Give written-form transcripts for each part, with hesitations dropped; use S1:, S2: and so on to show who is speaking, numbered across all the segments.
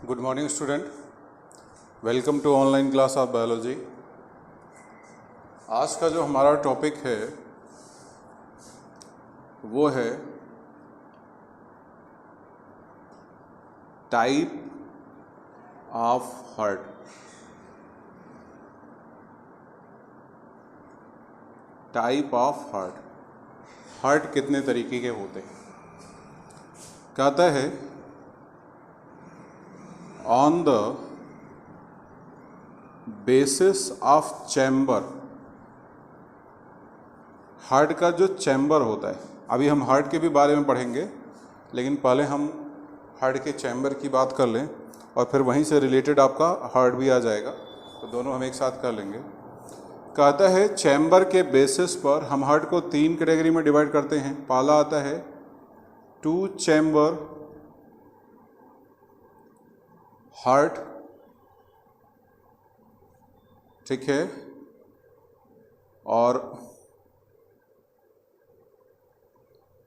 S1: Good morning student, welcome to online class of biology. आज का जो हमारा टॉपिक है वो है type of heart. Type of heart, heart कितने तरीके के होते हैं। कहता है on the basis of chamber. Heart का जो चैम्बर होता है, अभी हम हार्ट के भी बारे में पढ़ेंगे, लेकिन पहले हम हार्ट के चैम्बर की बात कर लें और फिर वहीं से रिलेटेड आपका हार्ट भी आ जाएगा, तो दोनों हम एक साथ कर लेंगे। कहता है चैम्बर के बेसिस पर हम हार्ट को 3 कैटेगरी में डिवाइड करते हैं। पहला आता है 2 चैम्बर हार्ट, ठीक है, और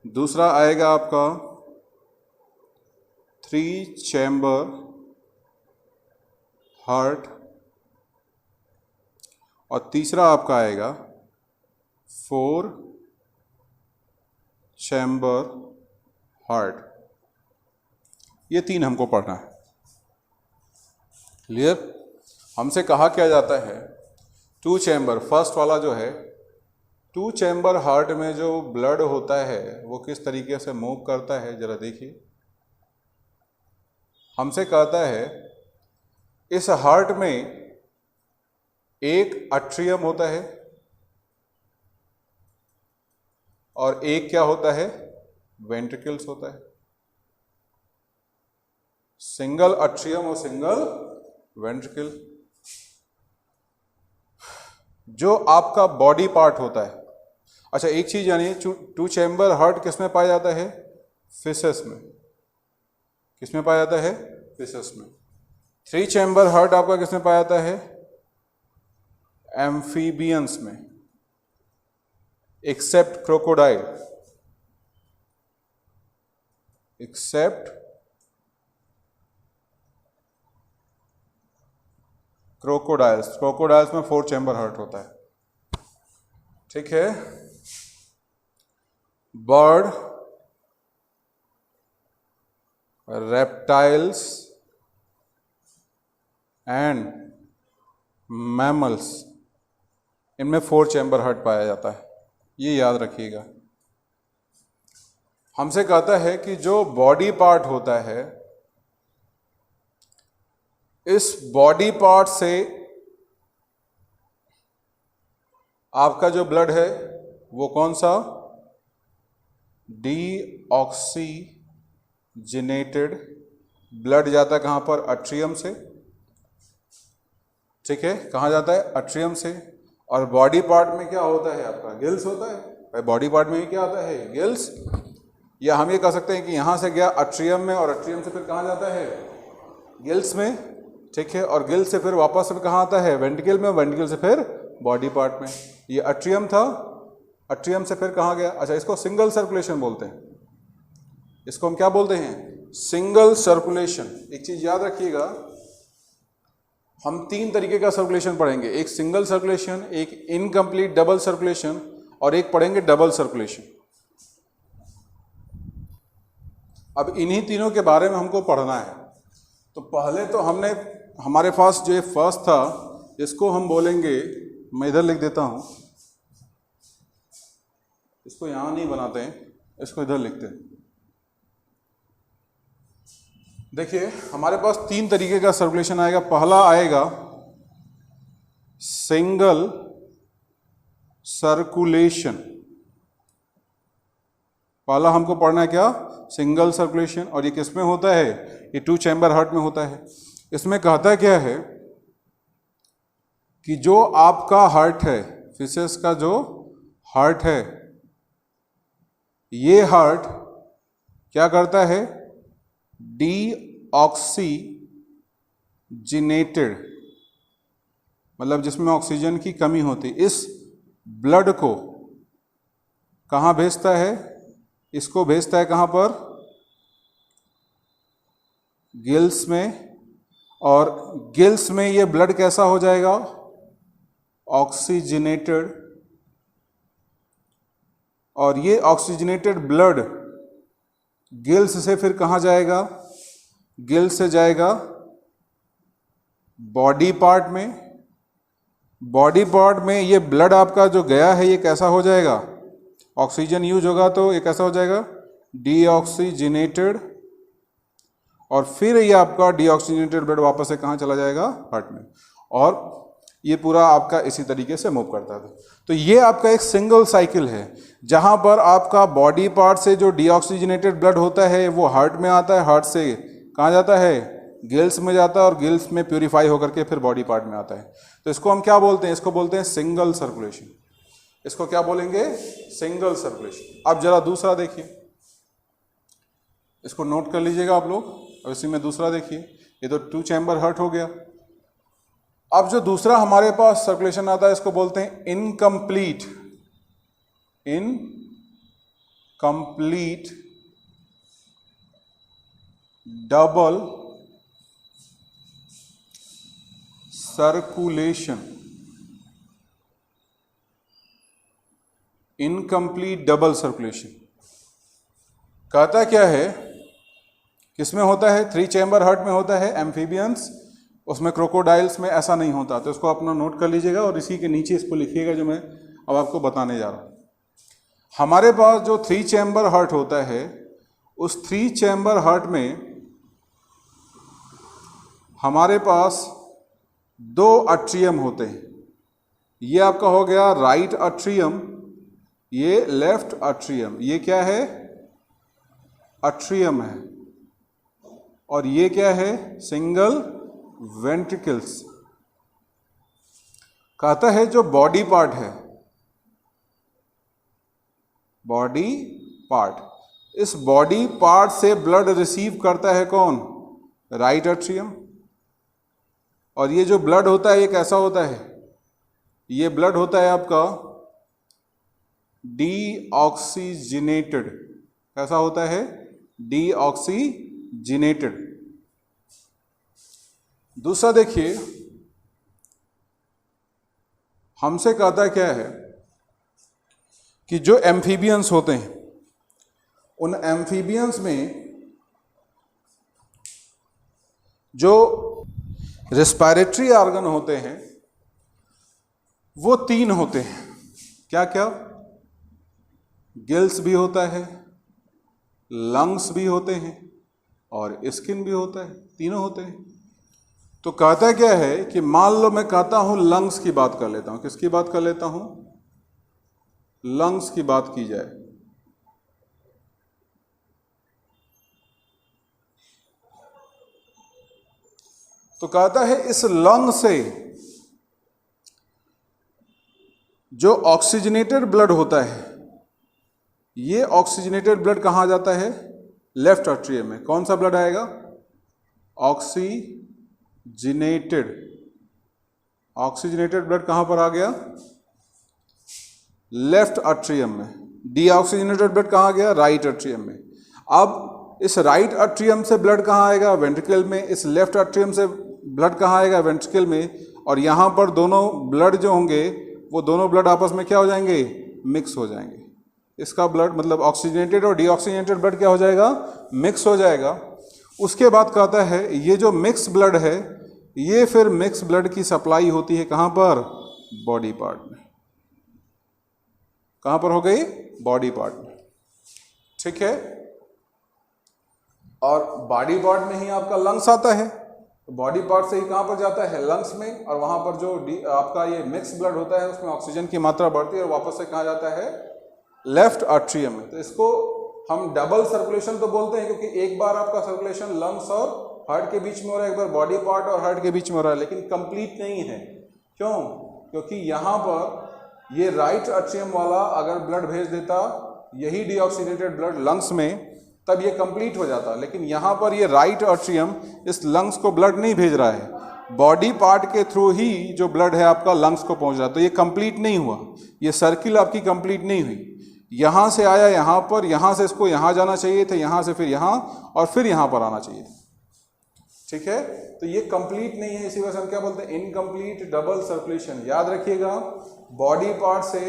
S1: दूसरा आएगा आपका 3 चैम्बर हार्ट, और तीसरा आपका आएगा 4 चैम्बर हार्ट। ये 3 हमको पढ़ना है। क्लियर? हमसे कहा क्या जाता है 2 चैम्बर, फर्स्ट वाला जो है 2 चैम्बर हार्ट में जो ब्लड होता है वो किस तरीके से मूव करता है, जरा देखिए। हमसे कहता है इस हार्ट में एक अट्रियम होता है और एक क्या होता है, वेंट्रिकल्स होता है। सिंगल अट्रियम और सिंगल वेंट्रिकल। जो आपका बॉडी पार्ट होता है, अच्छा एक चीज जानिए, 2 चैम्बर हार्ट किस में पाया जाता है, फिशेस में। किस में पाया जाता है, फिशेस में। 3 चैम्बर हार्ट आपका किस में पाया जाता है, एम्फीबियंस में, except crocodile. Except crocodiles. Crocodiles में 4 चैम्बर हार्ट होता है, ठीक है। बर्ड, रेप्टाइल्स एंड मैमल्स, इनमें 4 चैम्बर हार्ट पाया जाता है, ये याद रखिएगा। हमसे कहता है कि जो बॉडी पार्ट होता है, इस बॉडी पार्ट से आपका जो ब्लड है वो कौन सा, डीऑक्सीजनेटेड ब्लड जाता है कहां पर, अट्रियम से, ठीक है। कहां जाता है, अट्रियम से। और बॉडी पार्ट में क्या होता है आपका, गिल्स होता है। बॉडी पार्ट में क्या आता है, गिल्स। या हम ये कह सकते हैं कि यहां से गया अट्रियम में और अट्रियम से फिर कहां जाता है, गिल्स में, ठीक है। और गिल्स से फिर वापस से कहां आता है, वेंट्रिकल में, वेंट्रिकल से फिर बॉडी पार्ट में। ये अट्रियम था, अट्रियम से फिर कहां गया, अच्छा इसको सिंगल सर्कुलेशन बोलते हैं। इसको हम क्या बोलते हैं, सिंगल सर्कुलेशन। एक चीज याद रखिएगा, हम 3 तरीके का सर्कुलेशन पढ़ेंगे, एक सिंगल सर्कुलेशन, एक इनकम्प्लीट डबल सर्कुलेशन, और एक पढ़ेंगे डबल सर्कुलेशन। अब इन्हीं तीनों के बारे में हमको पढ़ना है। तो पहले तो हमने, हमारे पास जो फर्स्ट था, इसको हम बोलेंगे, मैं इधर लिख देता हूं, इसको यहां नहीं बनाते हैं, इसको इधर लिखते हैं। देखिए हमारे पास 3 तरीके का सर्कुलेशन आएगा। पहला आएगा सिंगल सर्कुलेशन। पहला हमको पढ़ना है क्या, सिंगल सर्कुलेशन। और ये किस में होता है, ये 2 चैम्बर हार्ट में होता है। इसमें कहता क्या है कि जो आपका हार्ट है, फिशेस का जो हार्ट है, ये हार्ट क्या करता है, डीऑक्सीजनेटेड, मतलब जिसमें ऑक्सीजन की कमी होती, इस ब्लड को कहां भेजता है, इसको भेजता है कहां पर, गिल्स में और गिल्स में ये ब्लड कैसा हो जाएगा, ऑक्सीजनेटेड, और ये ऑक्सीजनेटेड ब्लड गिल्स से फिर कहाँ जाएगा, गिल्स से जाएगा बॉडी पार्ट में। बॉडी पार्ट में ये ब्लड आपका जो गया है ये कैसा हो जाएगा, ऑक्सीजन यूज होगा तो ये कैसा हो जाएगा, डीऑक्सीजनेटेड, और फिर ये आपका डीऑक्सीजनेटेड ब्लड वापस से कहाँ चला जाएगा, हार्ट में, और ये पूरा आपका इसी तरीके से मूव करता है। तो ये आपका एक सिंगल साइकिल है जहाँ पर आपका बॉडी पार्ट से जो डीऑक्सीजनेटेड ब्लड होता है वो हार्ट में आता है, हार्ट से कहाँ जाता है, गिल्स में जाता है, और गिल्स में प्यूरिफाई होकर के फिर बॉडी पार्ट में आता है। तो इसको हम क्या बोलते हैं, इसको बोलते हैं सिंगल सर्कुलेशन। इसको क्या बोलेंगे, सिंगल सर्कुलेशन। अब जरा दूसरा देखिए, इसको नोट कर लीजिएगा आप लोग। अब इसी में दूसरा देखिए, ये तो 2 चैम्बर हार्ट हो गया। अब जो दूसरा हमारे पास सर्कुलेशन आता है इसको बोलते हैं incomplete, incomplete double circulation, incomplete double circulation. कहता क्या है, किसमें होता है, 3 चैम्बर हार्ट में होता है, एम्फीबियंस, उसमें क्रोकोडाइल्स में ऐसा नहीं होता। तो इसको अपना नोट कर लीजिएगा और इसी के नीचे इसको लिखिएगा जो मैं अब आपको बताने जा रहा हूँ। हमारे पास जो 3 चैम्बर हार्ट होता है, उस 3 चैम्बर हार्ट में हमारे पास 2 अट्रियम होते हैं। ये आपका हो गया राइट अट्रियम, ये लेफ्ट अट्रियम। ये क्या है, अट्रियम है, और ये क्या है, सिंगल वेंट्रिकल्स। कहता है जो बॉडी पार्ट है, बॉडी पार्ट, इस बॉडी पार्ट से ब्लड रिसीव करता है कौन, राइट अट्रियम। और ये जो ब्लड होता है ये कैसा होता है, ये ब्लड होता है आपका डीऑक्सीजनेटेड। कैसा होता है, डीऑक्सीजनेटेड। दूसरा देखिए, हमसे कहता क्या है कि जो एम्फीबियंस होते हैं, उन एम्फीबियंस में जो रेस्पिरेटरी ऑर्गन होते हैं वो 3 होते हैं। क्या क्या, गिल्स भी होता है, लंग्स भी होते हैं, और स्किन भी होता है, तीनों होते हैं। तो कहता क्या है कि मान लो मैं कहता हूं लंग्स की बात कर लेता हूं, किसकी बात कर लेता हूं, लंग्स की बात की जाए। तो कहता है इस लंग से जो ऑक्सीजनेटेड ब्लड होता है, ये ऑक्सीजनेटेड ब्लड कहाँ जाता है, लेफ्ट अट्रियम में। कौन सा ब्लड आएगा, ऑक्सीजनेटेड। ऑक्सीजनेटेड ब्लड कहाँ पर आ गया, लेफ्ट अट्रियम में। डीऑक्सीजनेटेड ब्लड कहाँ गया, राइट अट्रियम में। अब इस राइट अट्रियम से ब्लड कहाँ आएगा, वेंट्रिकल में। इस लेफ्ट अट्रियम से ब्लड कहाँ आएगा, वेंट्रिकल में। और यहाँ पर दोनों ब्लड जो होंगे वो दोनों ब्लड आपस में क्या हो जाएंगे, मिक्स हो जाएंगे। इसका ब्लड मतलब ऑक्सीजनेटेड और डीऑक्सीजनेटेड ब्लड क्या हो जाएगा, मिक्स हो जाएगा। उसके बाद कहता है ये जो मिक्स ब्लड है, ये फिर मिक्स ब्लड की सप्लाई होती है कहाँ पर, बॉडी पार्ट में। कहाँ पर हो गई, बॉडी पार्ट में। ठीक है। और बॉडी पार्ट में ही आपका लंग्स आता है, तो बॉडी पार्ट से ही कहाँ पर जाता है, लंग्स में। और वहाँ पर जो आपका ये मिक्स ब्लड होता है उसमें ऑक्सीजन की मात्रा बढ़ती है और वापस से कहाँ जाता है, लेफ्ट आर्ट्रियम में। तो इसको हम डबल सर्कुलेशन तो बोलते हैं, क्योंकि एक बार आपका सर्कुलेशन लंग्स और हार्ट के बीच में हो रहा है, एक बार बॉडी पार्ट और हार्ट के बीच में हो रहा है, लेकिन कंप्लीट नहीं है। क्यों, क्योंकि यहाँ पर ये राइट आर्ट्रियम वाला अगर ब्लड भेज देता यही डीऑक्सीनेटेड ब्लड लंग्स में, तब ये कंप्लीट हो जाता। लेकिन यहाँ पर ये राइट आर्ट्रियम इस लंग्स को ब्लड नहीं भेज रहा है, बॉडी पार्ट के थ्रू ही जो ब्लड है आपका लंग्स को पहुँच रहा है। तो ये कंप्लीट नहीं हुआ, ये सर्किल आपकी कंप्लीट नहीं हुई। यहाँ से आया यहाँ पर, यहाँ से इसको यहाँ जाना चाहिए था, यहाँ से फिर यहाँ और फिर यहाँ पर आना चाहिए था। ठीक है, तो ये कंप्लीट नहीं है, इसी वजह से हम क्या बोलते हैं, इनकम्प्लीट डबल सर्कुलेशन। याद रखिएगा, बॉडी पार्ट से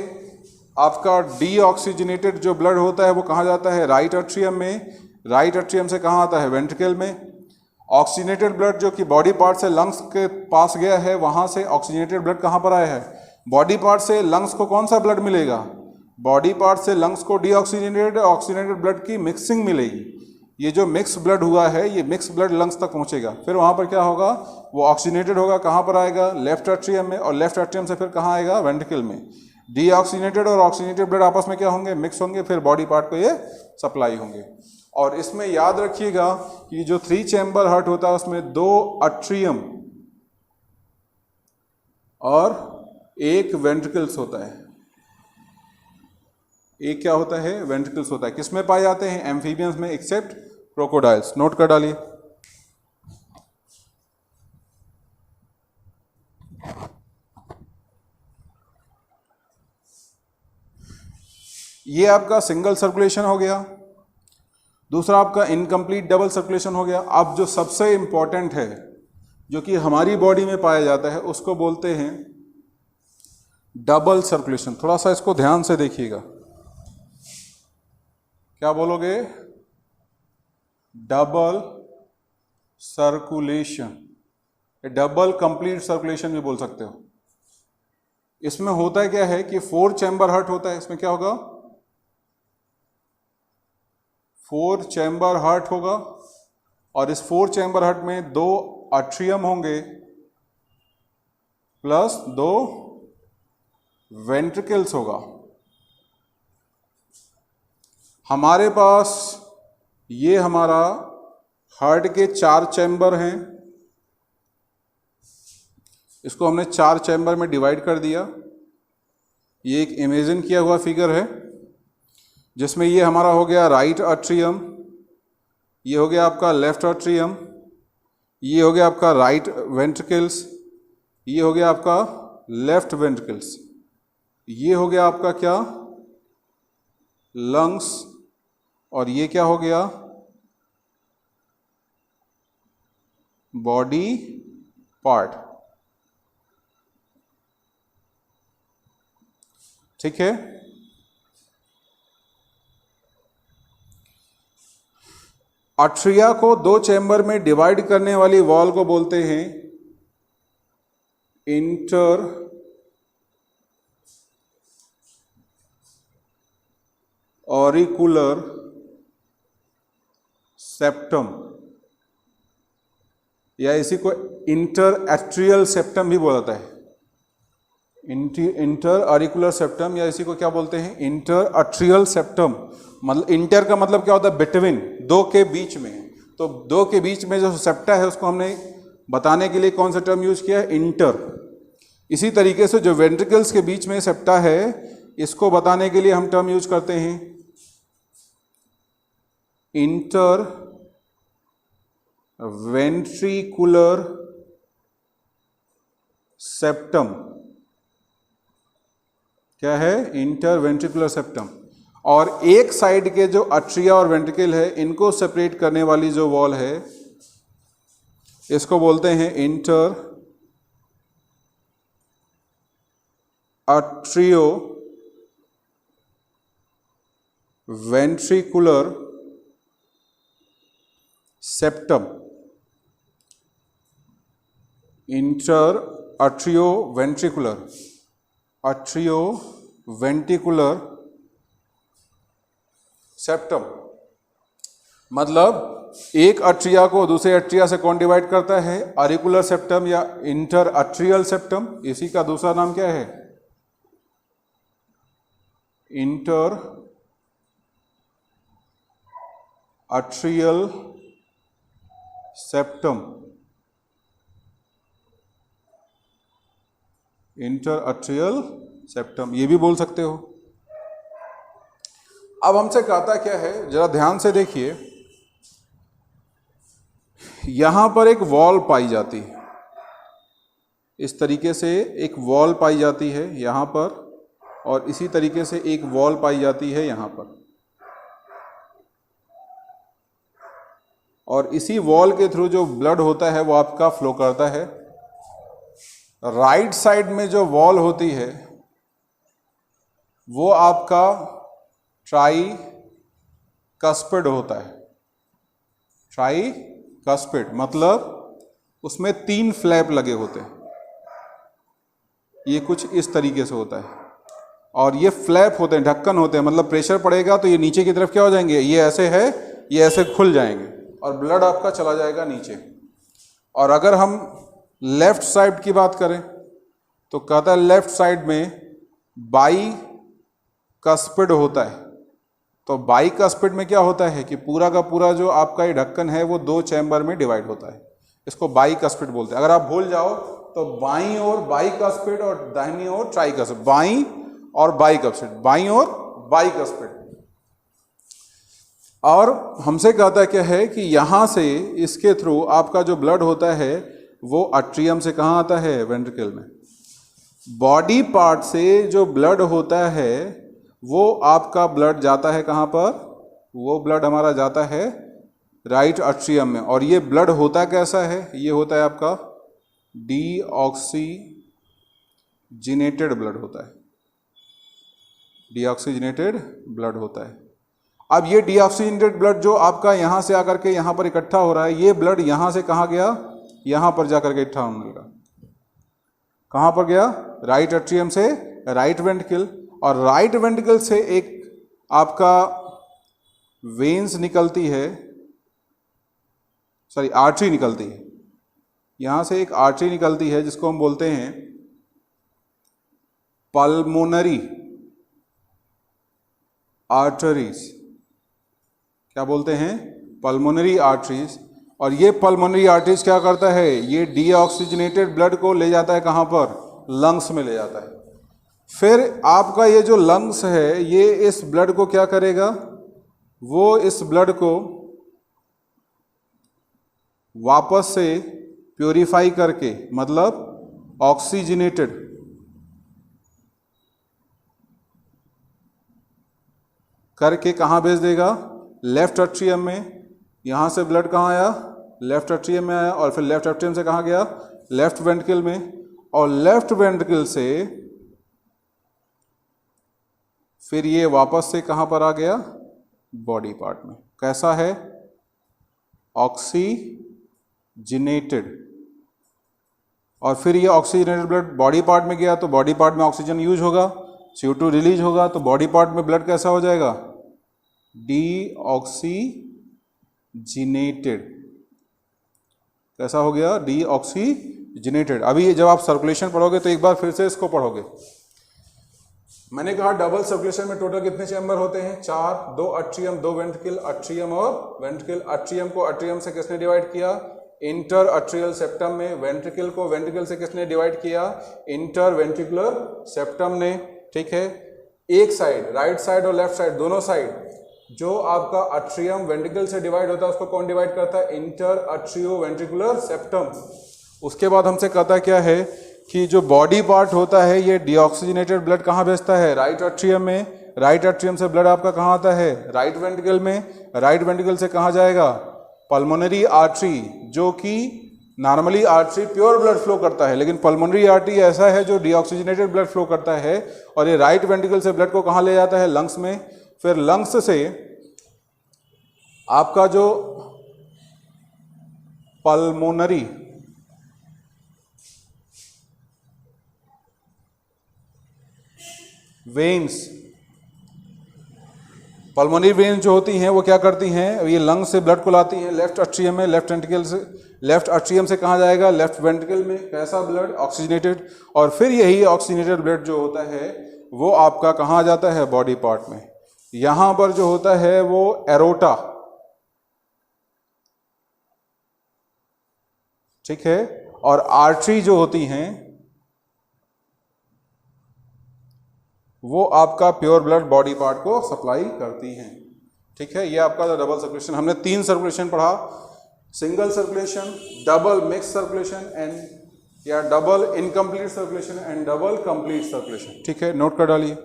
S1: आपका डीऑक्सीजनेटेड जो ब्लड होता है वो कहाँ जाता है, राइट एट्रियम में, राइट एट्रियम से कहाँ आता है, वेंट्रिकल में। ऑक्सीजनेटेड ब्लड जो कि बॉडी पार्ट से लंग्स के पास गया है, वहाँ से ऑक्सीजनेटेड ब्लड कहाँ पर आया है, बॉडी पार्ट से लंग्स को कौन सा ब्लड मिलेगा, बॉडी पार्ट से लंग्स को डीऑक्सीजनेटेड ऑक्सीजनेटेड ब्लड की मिक्सिंग मिलेगी। ये जो मिक्स ब्लड हुआ है, ये मिक्स ब्लड लंग्स तक पहुंचेगा, फिर वहाँ पर क्या होगा, वो ऑक्सीजनेटेड होगा, कहाँ पर आएगा, लेफ्ट एट्रियम में, और लेफ्ट एट्रियम से फिर कहाँ आएगा, वेंट्रिकल में। डीऑक्सीजनेटेड और ऑक्सीजनेटेड ब्लड आपस में क्या होंगे, मिक्स होंगे, फिर बॉडी पार्ट को ये सप्लाई होंगे। और इसमें याद रखिएगा कि जो 3 चैम्बर हार्ट होता है उसमें 2 एट्रियम और 1 वेंट्रिकल्स होता है। एक क्या होता है, वेंट्रिकल्स होता है। किसमें पाए जाते हैं, एम्फीबियंस में, एक्सेप्ट क्रोकोडाइल्स। नोट कर डालिए। ये आपका सिंगल सर्कुलेशन हो गया, दूसरा आपका इनकम्प्लीट डबल सर्कुलेशन हो गया। अब जो सबसे इंपॉर्टेंट है, जो कि हमारी बॉडी में पाया जाता है, उसको बोलते हैं डबल सर्कुलेशन। थोड़ा सा इसको ध्यान से देखिएगा, क्या बोलोगे, double circulation, double complete circulation भी बोल सकते हो। इसमें होता है क्या है कि 4 चैम्बर हार्ट होता है, इसमें क्या होगा, 4 चैम्बर हार्ट होगा, और इस 4 चैम्बर हार्ट में 2 एट्रियम होंगे प्लस 2 वेंट्रिकल्स होगा। हमारे पास ये हमारा हार्ट के 4 चैम्बर हैं, इसको हमने 4 चैम्बर में डिवाइड कर दिया। ये एक इमेजिन किया हुआ फिगर है, जिसमें ये हमारा हो गया राइट एट्रियम, ये हो गया आपका लेफ्ट एट्रियम, ये हो गया आपका राइट वेंट्रिकल्स, ये हो गया आपका लेफ्ट वेंट्रिकल्स, ये हो गया आपका क्या, लंग्स, और ये क्या हो गया, बॉडी पार्ट। ठीक है, एट्रिया को 2 चैम्बर में डिवाइड करने वाली वॉल को बोलते हैं इंटर ऑरिकुलर सेप्टम, या इसी को इंटर एट्रियल सेप्टम भी बोला जाता है। इंटर ऑरिकुलर सेप्टम, या इसी को क्या बोलते हैं, इंटर एट्रियल सेप्टम। मतलब इंटर का मतलब क्या होता है, बिटवीन, 2 के बीच में। तो 2 के बीच में जो सेप्टा है उसको हमने बताने के लिए कौन सा टर्म यूज किया है, इंटर। इसी तरीके से जो वेंट्रिकल्स के बीच में सेप्टा है, इसको बताने के लिए हम टर्म यूज करते हैं इंटर वेंट्रिकुलर सेप्टम। क्या है, इंटर वेंट्रिकुलर सेप्टम। और एक साइड के जो एट्रिया और वेंट्रिकल है, इनको सेपरेट करने वाली जो वॉल है, इसको बोलते हैं inter atrio ventricular septum. Inter atrio ventricular, atrio ventricular septum. मतलब एक एट्रिया को दूसरे एट्रिया से कौन डिवाइड करता है, ऑरिकुलर सेप्टम या इंटर एट्रियल सेप्टम। इसी का दूसरा नाम क्या है, inter atrial septum, inter atrial septum, ये भी बोल सकते हो। अब हमसे कहता क्या है, जरा ध्यान से देखिए, यहां पर एक वॉल पाई जाती है, इस तरीके से एक वॉल पाई जाती है यहां पर, और इसी तरीके से एक वॉल पाई जाती है यहां पर। और इसी वॉल के थ्रू जो ब्लड होता है वो आपका फ्लो करता है। राइट साइड में जो वॉल होती है वो आपका ट्राइकस्पिड होता है। ट्राइकस्पिड मतलब उसमें 3 फ्लैप लगे होते हैं। ये कुछ इस तरीके से होता है और ये फ्लैप होते हैं, ढक्कन होते हैं, मतलब प्रेशर पड़ेगा तो ये नीचे की तरफ क्या हो जाएंगे, ये ऐसे है, ये ऐसे खुल जाएंगे और ब्लड आपका चला जाएगा नीचे। और अगर हम लेफ्ट साइड की बात करें तो कहता है लेफ्ट साइड में बाइकस्पिड होता है। तो बाइकस्पिड में क्या होता है कि पूरा का पूरा जो आपका ये ढक्कन है वो 2 चैम्बर में डिवाइड होता है। इसको बाइकस्पिड बोलते हैं। अगर आप भूल जाओ तो बाईं ओर बाइकस्पिड और दाहिनी ओर ट्राइकस्पिड, बाईं और बाइकस्पिड, बाईं और बाइकस्पिड। और हमसे कहता क्या है कि यहां से इसके थ्रू आपका जो ब्लड होता है वो अट्रियम से कहाँ आता है, वेंट्रिकल में। बॉडी पार्ट से जो ब्लड होता है वो आपका ब्लड जाता है कहाँ पर, वो ब्लड हमारा जाता है राइट अट्रियम में। और ये ब्लड होता कैसा है, ये होता है आपका डीऑक्सीजिनेटेड ब्लड होता है, डीऑक्सीजिनेटेड ब्लड होता है। अब ये डीऑक्सीजिनेटेड ब्लड जो आपका यहाँ से आकर के यहाँ पर इकट्ठा हो रहा है, ये ब्लड यहाँ से कहाँ गया, यहाँ पर जाकर के इकट्ठा होने लगा। कहाँ पर गया, राइट अट्रियम से राइट वेंट्रिकल। और राइट वेंट्रिकल से एक आपका वेन्स निकलती है, सॉरी आर्टरी निकलती है, यहाँ से एक आर्टरी निकलती है जिसको हम बोलते हैं पल्मोनरी आर्टरीज। क्या बोलते हैं, पल्मोनरी आर्टरीज। और ये पल्मोनरी आर्टरीज क्या करता है, ये डीऑक्सीजनेटेड ब्लड को ले जाता है कहाँ पर, लंग्स में ले जाता है। फिर आपका ये जो लंग्स है ये इस ब्लड को क्या करेगा, वो इस ब्लड को वापस से प्योरीफाई करके, मतलब ऑक्सीजनेटेड करके कहाँ भेज देगा, लेफ्ट अट्रियम में। यहाँ से ब्लड कहाँ आया, लेफ्ट अट्रियम में आया, और फिर लेफ्ट अट्रियम से कहाँ गया, लेफ्ट वेंट्रिकल में। और लेफ्ट वेंट्रिकल से फिर ये वापस से कहाँ पर आ गया, बॉडी पार्ट में। कैसा है, ऑक्सीजनेटेड। और फिर ये ऑक्सीजनेटेड ब्लड बॉडी पार्ट में गया तो बॉडी पार्ट में ऑक्सीजन यूज होगा, CO2 रिलीज होगा, तो बॉडी पार्ट में ब्लड कैसा हो जाएगा, डीऑक्सीजनेटेड। कैसा हो गया, डीऑक्सीजनेटेड। अभी जब आप सर्कुलेशन पढ़ोगे तो एक बार फिर से इसको पढ़ोगे। मैंने कहा डबल सर्कुलेशन में टोटल कितने चैम्बर होते हैं, 4, 2 अट्रियम 2 वेंट्रिकल, अट्रियम और वेंट्रिकल। अट्रियम को अट्रियम से किसने डिवाइड किया, इंटर अट्रियल सेप्टम में। वेंट्रिकल को वेंट्रिकल से किसने डिवाइड किया, इंटर वेंट्रिकुलर सेप्टम ने। ठीक है, एक साइड, राइट साइड और लेफ्ट साइड दोनों साइड जो आपका अट्रियम वेंट्रिकल से डिवाइड होता है उसको कौन डिवाइड करता है, इंटर अट्रियो वेंट्रिकुलर सेप्टम। उसके बाद हमसे कहता क्या है कि जो बॉडी पार्ट होता है ये डीऑक्सीजनेटेड ब्लड कहाँ भेजता है, राइट अट्रियम में। राइट अट्रियम से ब्लड आपका कहाँ आता है, राइट वेंट्रिकल में। राइट वेंट्रिकल से कहाँ जाएगा, पल्मोनरी आर्टरी, जो कि normally artery pure blood flow करता है, लेकिन पल्मोनरी आर्टरी ऐसा है जो डीऑक्सीजनेटेड ब्लड फ्लो करता है। और ये राइट वेंट्रिकल से ब्लड को कहाँ ले जाता है, लंग्स में। फिर लंग्स से आपका जो पल्मोनरी वेन्स, पल्मोनरी वेन्स जो होती हैं वो क्या करती हैं, ये लंग से ब्लड को लाती हैं लेफ्ट अट्रियम में। लेफ्ट वेंट्रिकल से, लेफ्ट अट्रियम से कहाँ जाएगा, लेफ्ट वेंट्रिकल में। कैसा ब्लड, ऑक्सीजनेटेड। और फिर यही ऑक्सीजनेटेड ब्लड जो होता है वो आपका कहाँ जाता है, बॉडी पार्ट में। यहाँ पर जो होता है वो एरोटा, ठीक है। और आर्टरी जो होती हैं वो आपका प्योर ब्लड बॉडी पार्ट को सप्लाई करती हैं। ठीक है, ये आपका डबल सर्कुलेशन। हमने 3 सर्कुलेशन पढ़ा, single circulation, double mix circulation and या double incomplete circulation and double complete circulation. ठीक है, नोट कर डालिए।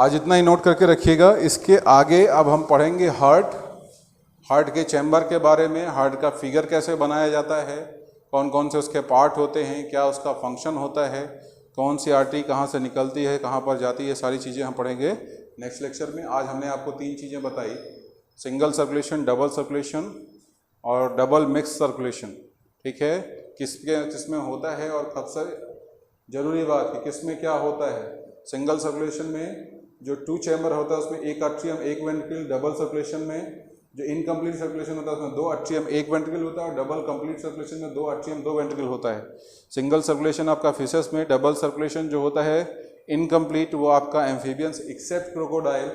S1: आज इतना ही नोट करके रखिएगा। इसके आगे अब हम पढ़ेंगे हार्ट के चैम्बर के बारे में, हार्ट का फिगर कैसे बनाया जाता है, कौन कौन से उसके पार्ट होते हैं, क्या उसका फंक्शन होता है, कौन सी आर्टरी कहाँ से निकलती है, कहाँ पर जाती है, सारी चीज़ें हम पढ़ेंगे नेक्स्ट लेक्चर में। आज हमने आपको 3 चीज़ें बताई, सिंगल सर्कुलेशन, डबल सर्कुलेशन और डबल मिक्स सर्कुलेशन। ठीक है, किसमें होता है और कब से, जरूरी बात कि किस में क्या होता है। सिंगल सर्कुलेशन में जो 2 चैम्बर होता है उसमें 1 अट्रियम 1 वेंट्रिकल, डबल सर्कुलेशन में जो इनकम्प्लीट सर्कुलेशन होता है उसमें 2 अट्रियम 1 वेंट्रिकल होता है, और डबल कंप्लीट सर्कुलेशन में 2 अट्रियम 2 वेंट्रिकल होता है। सिंगल सर्कुलेशन आपका फिशेस में, डबल सर्कुलेशन जो होता है इनकम्प्लीट वो आपका amphibians except crocodile,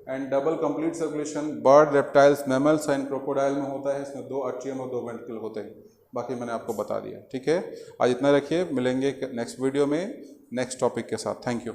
S1: and double complete circulation bird, reptiles, mammals and crocodile में होता है। इसमें 2 अट्रियम और 2 वेंट्रिकल होते हैं। बाकी मैंने आपको बता दिया। ठीक है, आज इतना रखिए, मिलेंगे नेक्स्ट वीडियो में नेक्स्ट टॉपिक के साथ। Thank you.